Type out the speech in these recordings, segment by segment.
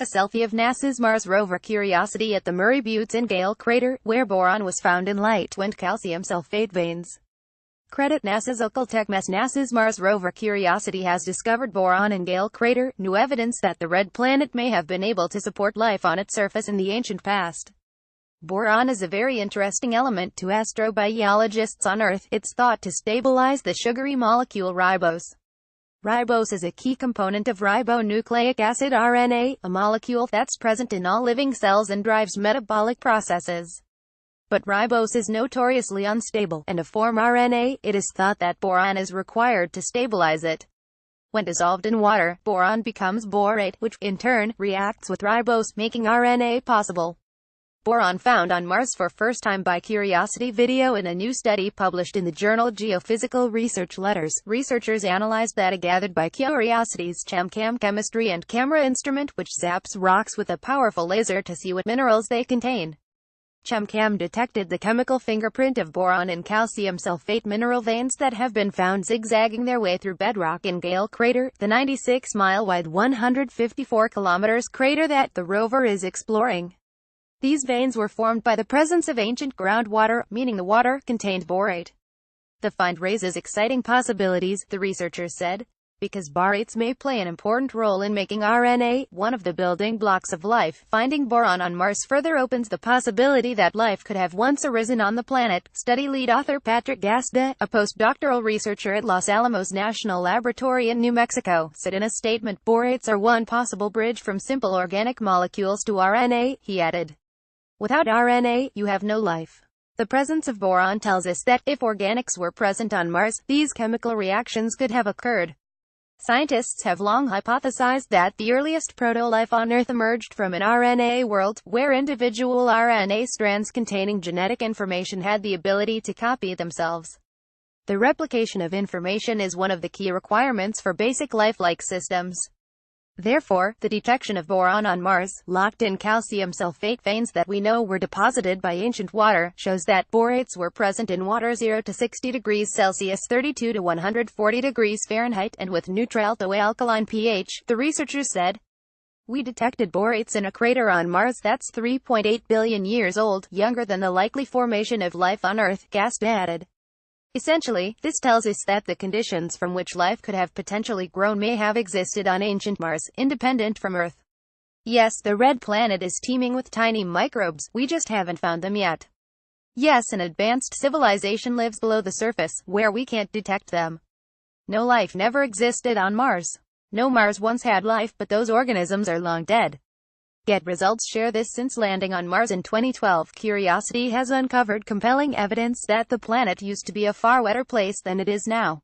A selfie of NASA's Mars rover Curiosity at the Murray Buttes in Gale Crater, where boron was found in light-tuned calcium sulfate veins. Credit NASAJPLCa. NASA's Mars rover Curiosity has discovered boron in Gale Crater, new evidence that the red planet may have been able to support life on its surface in the ancient past. Boron is a very interesting element to astrobiologists on Earth. It's thought to stabilize the sugary molecule ribose. Ribose is a key component of ribonucleic acid RNA, a molecule that's present in all living cells and drives metabolic processes. But ribose is notoriously unstable, and to form RNA, it is thought that boron is required to stabilize it. When dissolved in water, boron becomes borate, which, in turn, reacts with ribose, making RNA possible. Boron found on Mars for first time by Curiosity video. In a new study published in the journal Geophysical Research Letters, researchers analyzed data gathered by Curiosity's ChemCam chemistry and camera instrument, which zaps rocks with a powerful laser to see what minerals they contain. ChemCam detected the chemical fingerprint of boron in calcium sulfate mineral veins that have been found zigzagging their way through bedrock in Gale Crater, the 96-mile-wide 154-kilometers crater that the rover is exploring. These veins were formed by the presence of ancient groundwater, meaning the water contained borate. The find raises exciting possibilities, the researchers said, because borates may play an important role in making RNA, one of the building blocks of life. Finding boron on Mars further opens the possibility that life could have once arisen on the planet. Study lead author Patrick Gasda, a postdoctoral researcher at Los Alamos National Laboratory in New Mexico, said in a statement, "Borates are one possible bridge from simple organic molecules to RNA," he added. "Without RNA, you have no life." The presence of boron tells us that, if organics were present on Mars, these chemical reactions could have occurred. Scientists have long hypothesized that the earliest proto-life on Earth emerged from an RNA world, where individual RNA strands containing genetic information had the ability to copy themselves. The replication of information is one of the key requirements for basic life-like systems. Therefore, the detection of boron on Mars, locked in calcium sulfate veins that we know were deposited by ancient water, shows that borates were present in water 0 to 60 degrees Celsius 32 to 140 degrees Fahrenheit, and with neutral to alkaline pH, the researchers said. "We detected borates in a crater on Mars that's 3.8 billion years old, younger than the likely formation of life on Earth," Gasp added. Essentially, this tells us that the conditions from which life could have potentially grown may have existed on ancient Mars, independent from Earth. Yes, the red planet is teeming with tiny microbes, we just haven't found them yet. Yes, an advanced civilization lives below the surface, where we can't detect them. No life never existed on Mars. No, Mars once had life, but those organisms are long dead. Get results. Share this. Since landing on Mars in 2012, Curiosity has uncovered compelling evidence that the planet used to be a far wetter place than it is now.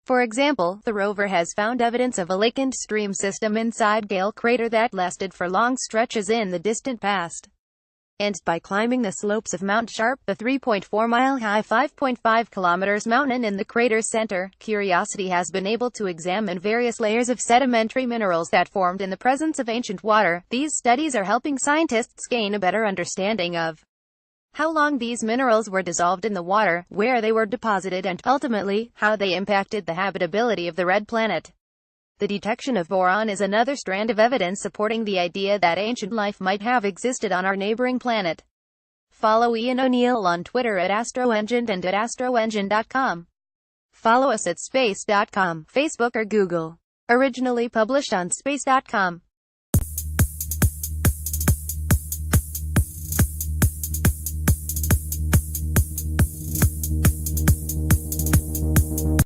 For example, the rover has found evidence of a lightened stream system inside Gale Crater that lasted for long stretches in the distant past. And, by climbing the slopes of Mount Sharp, the 3.4-mile-high 5.5 kilometers mountain in the crater's center, Curiosity has been able to examine various layers of sedimentary minerals that formed in the presence of ancient water. These studies are helping scientists gain a better understanding of how long these minerals were dissolved in the water, where they were deposited, and, ultimately, how they impacted the habitability of the red planet. The detection of boron is another strand of evidence supporting the idea that ancient life might have existed on our neighboring planet. Follow Ian O'Neill on Twitter at AstroEngine and at astroengine.com. Follow us at space.com, Facebook or Google. Originally published on space.com.